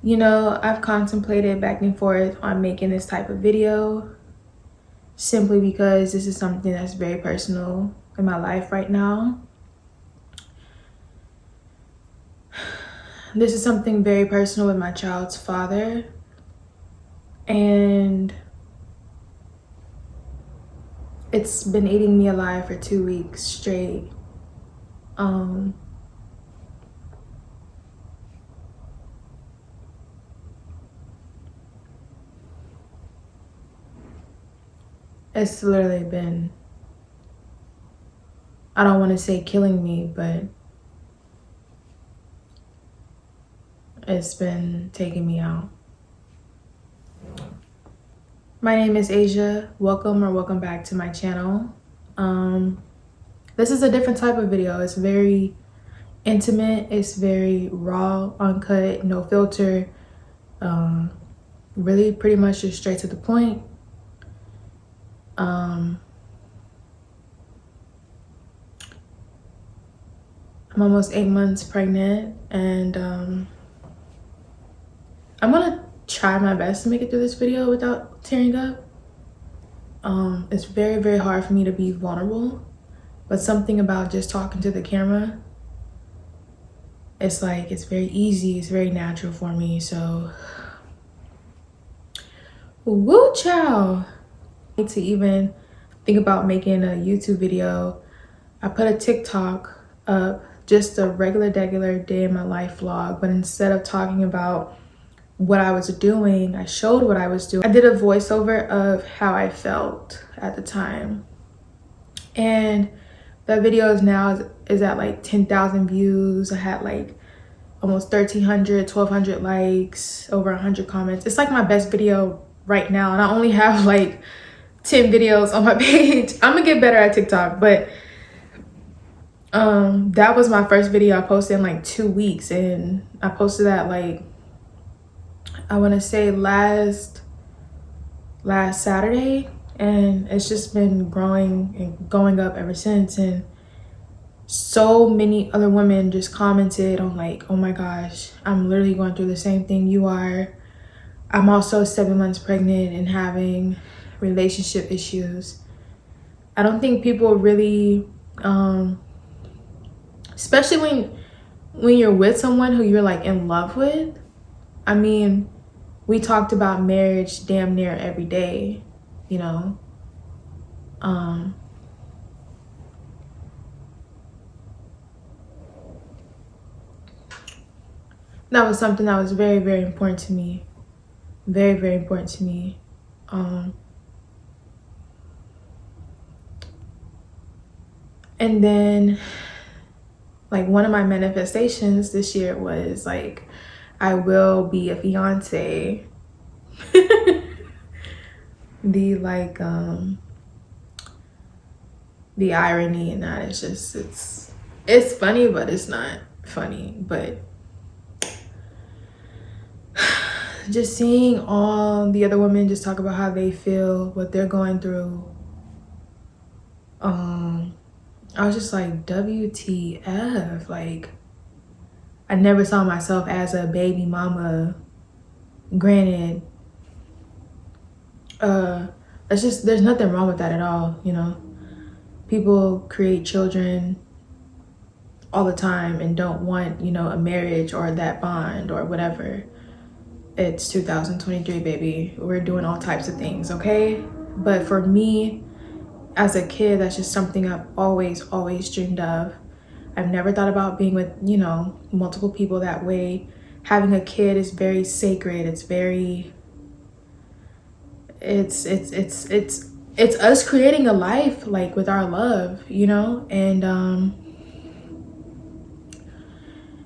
You know, I've contemplated back and forth on making this type of video simply because this is something that's very personal in my life right now. This is something very personal with my child's father, and it's been eating me alive for 2 weeks straight. It's literally been, I don't want to say killing me, but it's been taking me out. My name is Asia. Welcome back to my channel. This is a different type of video. It's very intimate. It's very raw, uncut, no filter. Really pretty much just straight to the point. I'm almost 8 months pregnant, and I'm gonna try my best to make it through this video without tearing up. It's very, very hard for me to be vulnerable, but something about just talking to the camera, it's like, it's very easy, it's very natural for me. So, woo chow. To even think about making a YouTube video, I put a TikTok up, just a regular day in my life vlog, but instead of talking about what I was doing, I showed what I was doing. I did a voiceover of how I felt at the time, and that video is at like 10,000 views. I had like almost 1,300, 1,200 likes, over 100 comments. It's like my best video right now, and I only have like 10 videos on my page. I'm gonna get better at TikTok, but that was my first video I posted in like 2 weeks, and I posted that like, I want to say last Saturday, and it's just been growing and going up ever since. And so many other women just commented on like, oh my gosh, I'm literally going through the same thing you are. I'm also 7 months pregnant and having relationship issues. I don't think people really, especially when you're with someone who you're like in love with. I mean, we talked about marriage damn near every day, you know. That was something that was very, very important to me. Very, very important to me. And then, like, one of my manifestations this year was like, I will be a fiance. The irony in that is just, it's funny, but it's not funny. But just seeing all the other women just talk about how they feel, what they're going through, I was just like, WTF. Like, I never saw myself as a baby mama. Granted, there's nothing wrong with that at all, you know. People create children all the time and don't want, you know, a marriage or that bond or whatever. It's 2023, baby. We're doing all types of things, okay? But for me, as a kid, that's just something I've always dreamed of. I've never thought about being with, you know, multiple people that way. Having a kid is very sacred. It's very, it's us creating a life, like, with our love, you know. And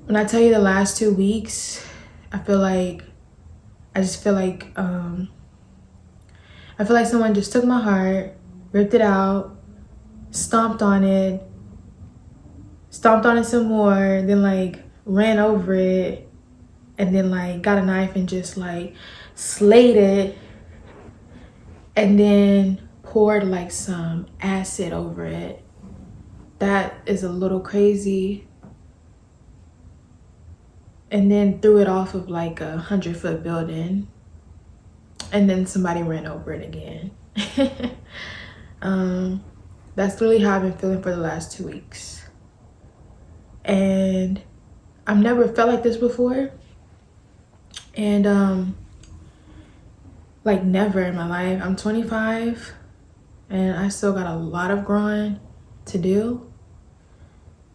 when I tell you the last 2 weeks, I feel like someone just took my heart, ripped it out, stomped on it some more, then like ran over it, and then like got a knife and just like slayed it, and then poured like some acid over it. That is a little crazy. and then threw it off of like a 100-foot building, and then somebody ran over it again. That's really how I've been feeling for the last 2 weeks. And I've never felt like this before. And like never in my life. I'm 25 and I still got a lot of growing to do.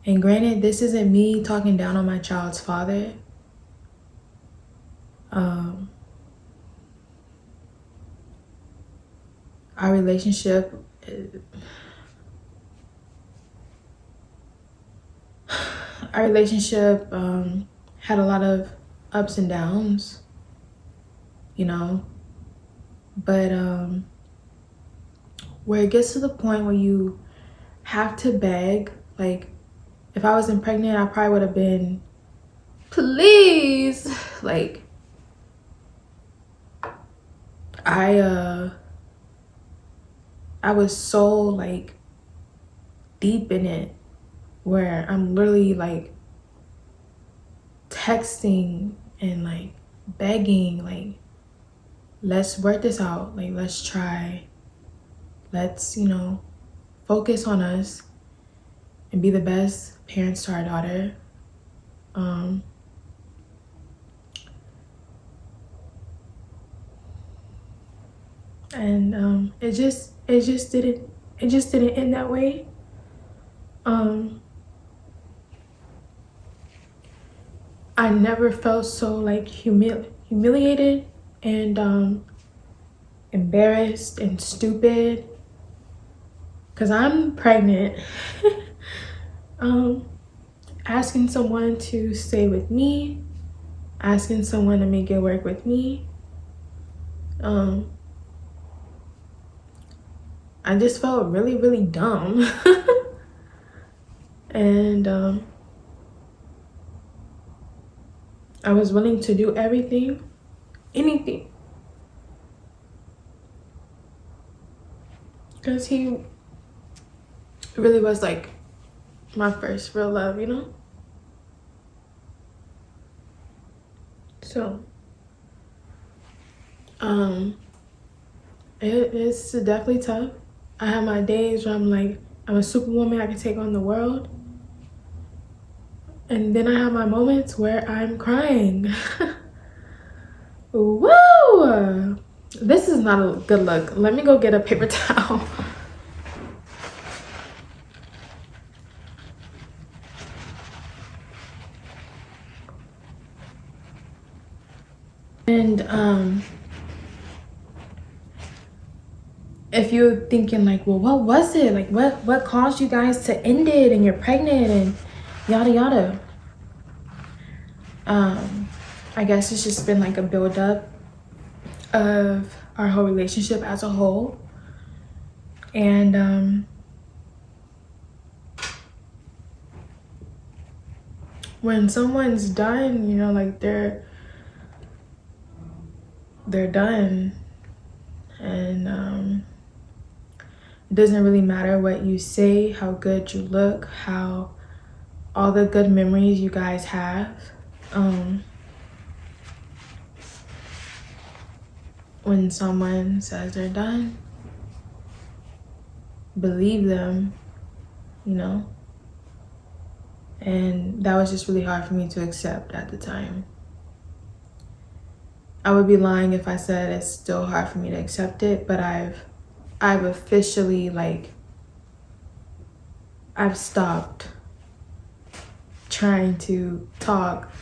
And granted, this isn't me talking down on my child's father. Our relationship had a lot of ups and downs, you know, but where it gets to the point where you have to beg. Like, if I wasn't pregnant, I probably would have been, please, like, I was so like deep in it where I'm literally like texting and like begging, like, let's work this out, like, let's try, let's, you know, focus on us and be the best parents to our daughter. And it just didn't end that way. I never felt so like humiliated and embarrassed and stupid because I'm pregnant. Asking someone to stay with me, asking someone to make it work with me. I just felt really, really dumb. And I was willing to do anything, because he really was like my first real love, you know? So, it's definitely tough. I have my days where I'm like, I'm a superwoman, I can take on the world. And then I have my moments where I'm crying. Woo! This is not a good look. Let me go get a paper towel. And if you're thinking like, well, what was it? Like, what caused you guys to end it and you're pregnant and yada yada. I guess it's just been like a buildup of our whole relationship as a whole. And when someone's done, you know, like they're done. And it doesn't really matter what you say, how good you look, how all the good memories you guys have. When someone says they're done, believe them, you know? And that was just really hard for me to accept at the time. I would be lying if I said it's still hard for me to accept it, but I've officially, like, I've stopped trying to talk,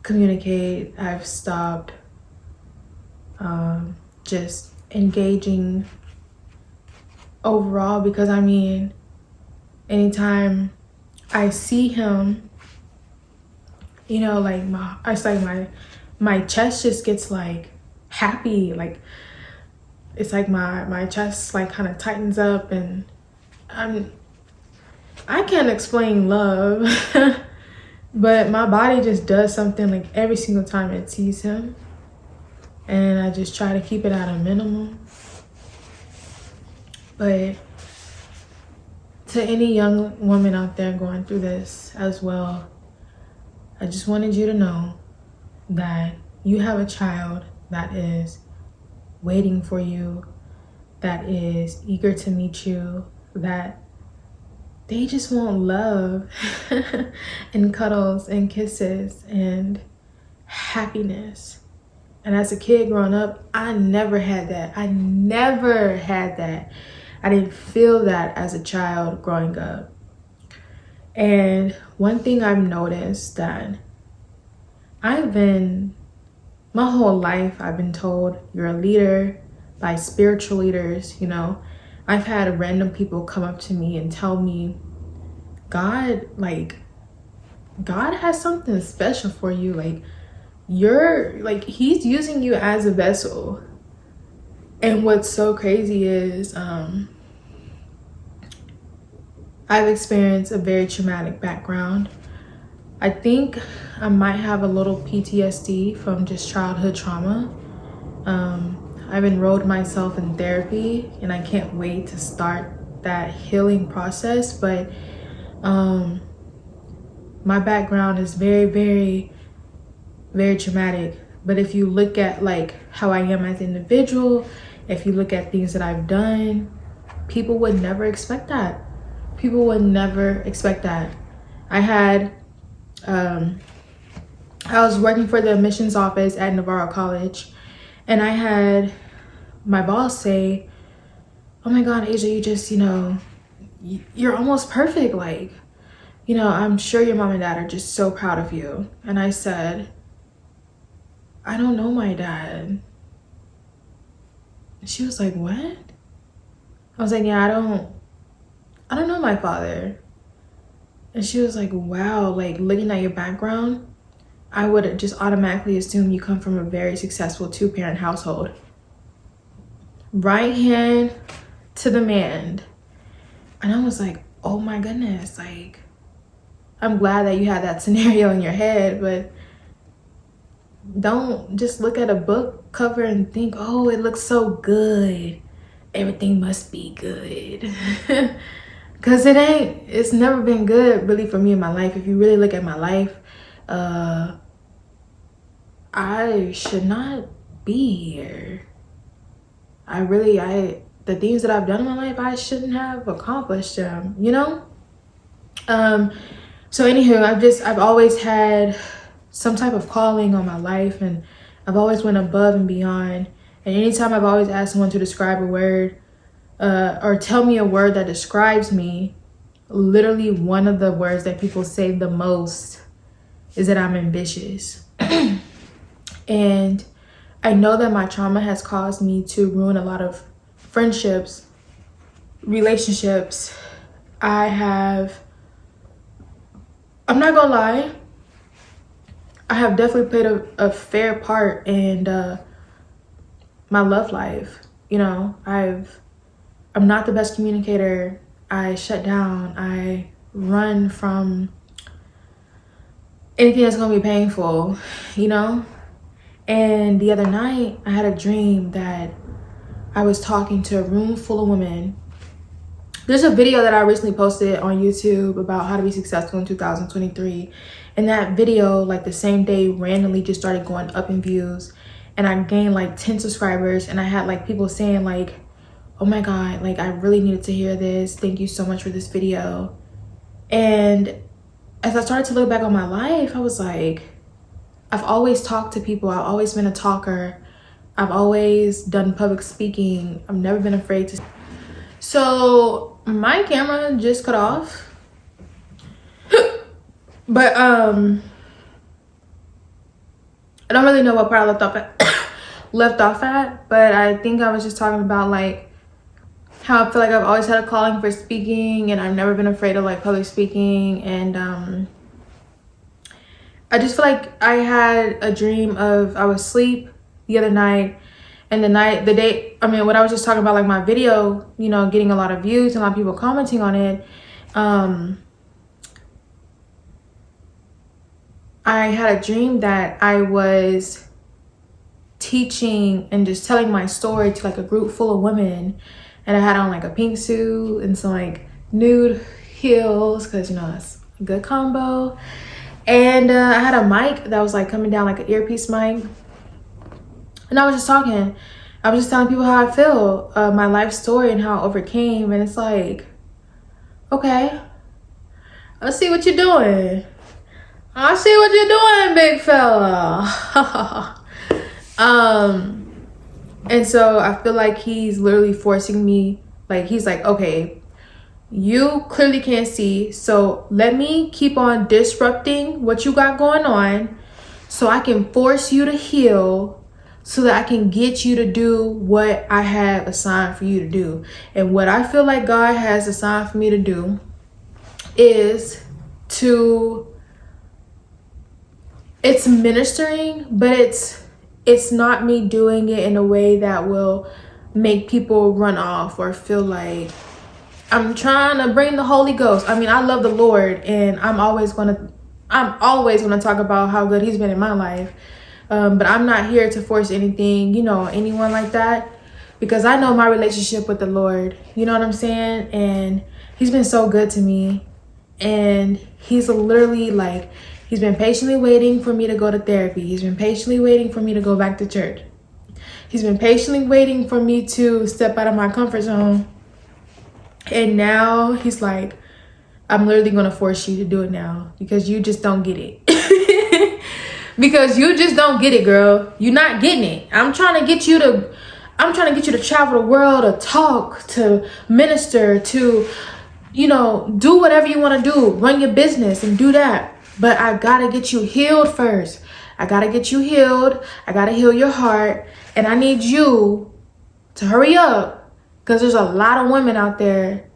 communicate. I've stopped just engaging overall, because I mean, anytime I see him, you know, like my chest just gets like happy, like it's like my chest like kind of tightens up, and I can't explain love. But my body just does something like every single time it sees him, and I just try to keep it at a minimum. But to any young woman out there going through this as well, I just wanted you to know that you have a child that is waiting for you, that is eager to meet you, that they just want love and cuddles and kisses and happiness. And as a kid growing up, I never had that. I never had that. I didn't feel that as a child growing up. And one thing I've noticed that my whole life, I've been told you're a leader by spiritual leaders, you know. I've had random people come up to me and tell me, God has something special for you. Like, he's using you as a vessel. And what's so crazy is I've experienced a very traumatic background. I think I might have a little PTSD from just childhood trauma. I've enrolled myself in therapy and I can't wait to start that healing process. But my background is very, very, very traumatic. But if you look at like how I am as an individual, if you look at things that I've done, people would never expect that. People would never expect that. I was working for the admissions office at Navarro College, and I had my boss say, oh my God, Asia, you just, you're almost perfect. Like, I'm sure your mom and dad are just so proud of you. And I said, I don't know my dad. And she was like, what? I was like, yeah, I don't know my father. And she was like, wow, like looking at your background, I would just automatically assume you come from a very successful 2-parent household. Right hand to the man. And I was like, oh my goodness, like, I'm glad that you had that scenario in your head, but don't just look at a book cover and think, oh, it looks so good, everything must be good. Because it's never been good really for me in my life. If you really look at my life, I should not be here. The things that I've done in my life, I shouldn't have accomplished them, So anywho, I've always had some type of calling on my life, and I've always went above and beyond. And anytime I've always asked someone to describe a word, or tell me a word that describes me, literally one of the words that people say the most is that I'm ambitious. And I know that my trauma has caused me to ruin a lot of friendships, relationships. I'm not gonna lie, I have definitely played a fair part in my love life. I'm not the best communicator. I shut down. I run from anything that's gonna be painful, And the other night, I had a dream that I was talking to a room full of women. There's a video that I recently posted on YouTube about how to be successful in 2023. And that video, like the same day, randomly just started going up in views. And I gained like 10 subscribers. And I had like people saying like, oh my God, like I really needed to hear this. Thank you so much for this video. And as I started to look back on my life, I was like, I've always talked to people. I've always been a talker. I've always done public speaking. I've never been afraid to. So my camera just cut off. But I don't really know what part I left off at, but I think I was just talking about like how I feel like I've always had a calling for speaking, and I've never been afraid of like public speaking. And I just feel like I had a dream of, I was asleep the other night, and when I was just talking about like my video, getting a lot of views and a lot of people commenting on it. I had a dream that I was teaching and just telling my story to like a group full of women, and I had on like a pink suit and some like nude heels, because it's a good combo. And I had a mic that was like coming down like an earpiece mic. And I was just talking. I was just telling people how I feel, my life story and how I overcame. And it's like, okay, let's see what you're doing. I see what you're doing, big fella. And so I feel like he's literally forcing me. Like, he's like, okay, you clearly can't see, so let me keep on disrupting what you got going on so I can force you to heal, so that I can get you to do what I have assigned for you to do. And what I feel like God has assigned for me to do is it's ministering, but it's not me doing it in a way that will make people run off or feel like I'm trying to bring the Holy Ghost. I mean, I love the Lord, and I'm always gonna talk about how good he's been in my life. But I'm not here to force anything, anyone like that, because I know my relationship with the Lord, you know what I'm saying? And he's been so good to me. And he's literally like, he's been patiently waiting for me to go to therapy. He's been patiently waiting for me to go back to church. He's been patiently waiting for me to step out of my comfort zone. And now he's like, I'm literally going to force you to do it now, because you just don't get it. Because you just don't get it, girl. You're not getting it. I'm trying to get you to travel the world, to talk, to minister, to, do whatever you want to do. Run your business and do that. But I got to get you healed first. I got to get you healed. I got to heal your heart. And I need you to hurry up, because there's a lot of women out there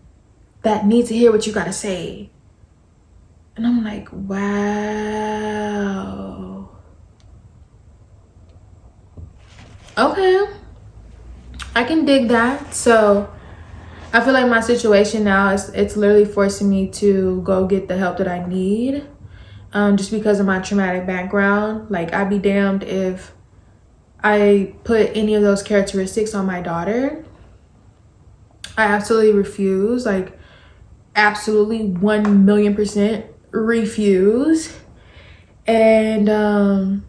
that need to hear what you got to say. And I'm like, wow. Okay, I can dig that. So I feel like my situation now it's literally forcing me to go get the help that I need, just because of my traumatic background. Like, I'd be damned if I put any of those characteristics on my daughter. I absolutely refuse, like absolutely 1,000,000% refuse. And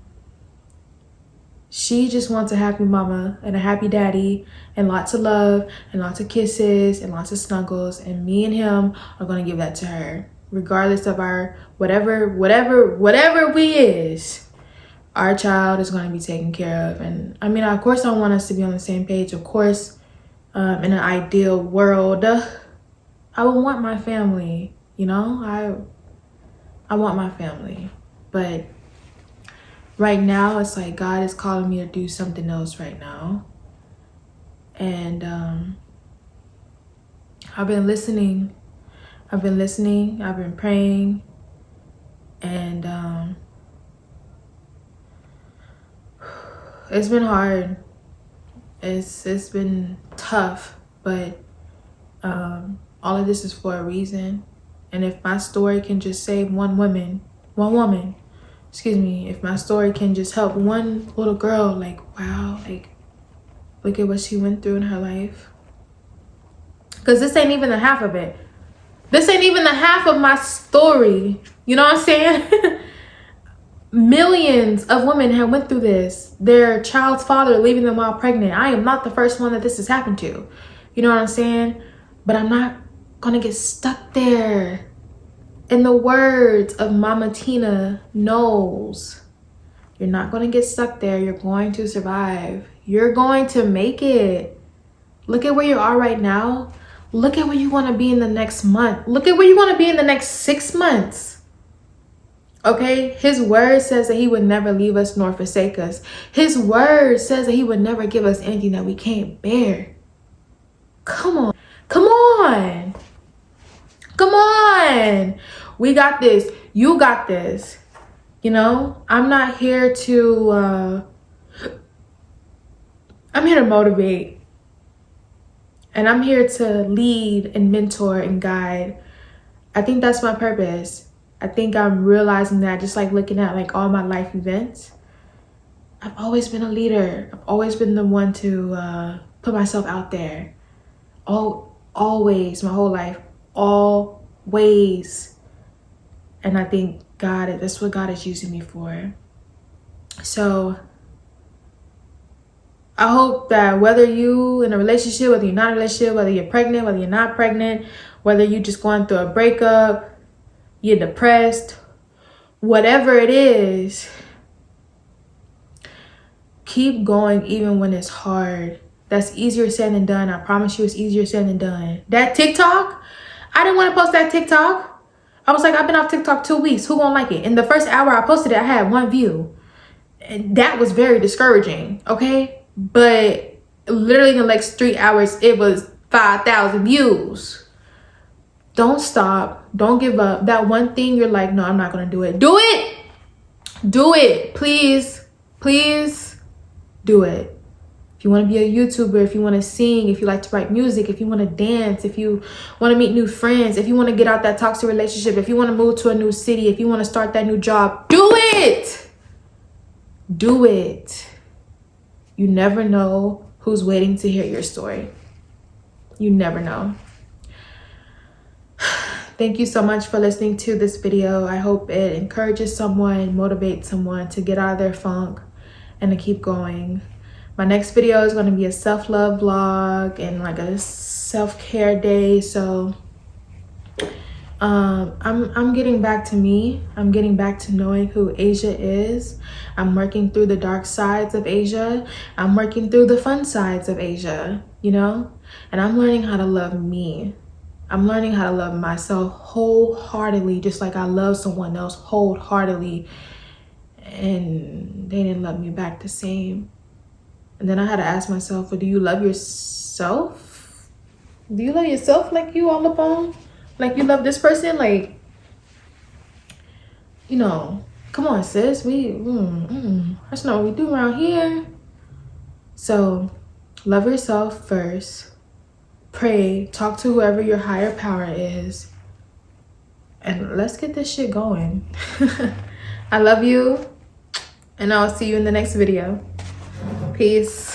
she just wants a happy mama and a happy daddy and lots of love and lots of kisses and lots of snuggles. And me and him are going to give that to her, regardless of our whatever we is. Our child is going to be taken care of. And I mean, of course, I want us to be on the same page. Of course, in an ideal world, I would want my family, I want my family. But right now, it's like God is calling me to do something else right now. And I've been listening. I've been praying. And it's been hard. It's been tough. But all of this is for a reason. And if my story can just save one woman, if my story can just help one little girl, like, wow, like, look at what she went through in her life. Because this ain't even the half of it. This ain't even the half of my story. You know what I'm saying? Millions of women have went through this. Their child's father leaving them while pregnant. I am not the first one that this has happened to. You know what I'm saying? But I'm not gonna get stuck there. In the words of Mama Tina Knowles, you're not going to get stuck there. You're going to survive. You're going to make it. Look at where you are right now. Look at where you want to be in the next month. Look at where you want to be in the next 6 months. Okay? His word says that he would never leave us nor forsake us. His word says that he would never give us anything that we can't bear. Come on. Come on. Come on. We got this. You got this. I'm not here to, I'm here to motivate. And I'm here to lead and mentor and guide. I think that's my purpose. I think I'm realizing that, just like looking at like all my life events. I've always been a leader. I've always been the one to put myself out there. Always, my whole life. Always. And I think that's what God is using me for. So I hope that whether you in a relationship, whether you're not in a relationship, whether you're pregnant, whether you're not pregnant, whether you're just going through a breakup, you're depressed, whatever it is, keep going even when it's hard. That's easier said than done. I promise you it's easier said than done. That TikTok, I didn't want to post that TikTok. I was like, I've been off TikTok 2 weeks. Who gonna like it? In the first hour I posted it, I had 1 view. And that was very discouraging, okay? But literally in the next 3 hours, it was 5,000 views. Don't stop. Don't give up. That one thing you're like, no, I'm not gonna do it. Do it. Do it. Please. Please do it. If you want to be a YouTuber, if you want to sing, if you like to write music, if you want to dance, if you want to meet new friends, if you want to get out that toxic relationship, if you want to move to a new city, if you want to start that new job, do it. Do it. You never know who's waiting to hear your story. You never know. Thank you so much for listening to this video. I hope it encourages someone, motivates someone to get out of their funk and to keep going. My next video is going to be a self-love vlog and like a self-care day. So I'm getting back to me. I'm getting back to knowing who Asia is. I'm working through the dark sides of Asia. I'm working through the fun sides of Asia, you know? And I'm learning how to love me. I'm learning how to love myself wholeheartedly, just like I love someone else wholeheartedly. And they didn't love me back the same. And then I had to ask myself, well, do you love yourself? Do you love yourself like you all up on? Like you love this person? Like, you know, come on, sis. That's not what we do around here. So love yourself first. Pray. Talk to whoever your higher power is. And let's get this shit going. I love you. And I'll see you in the next video. Peace.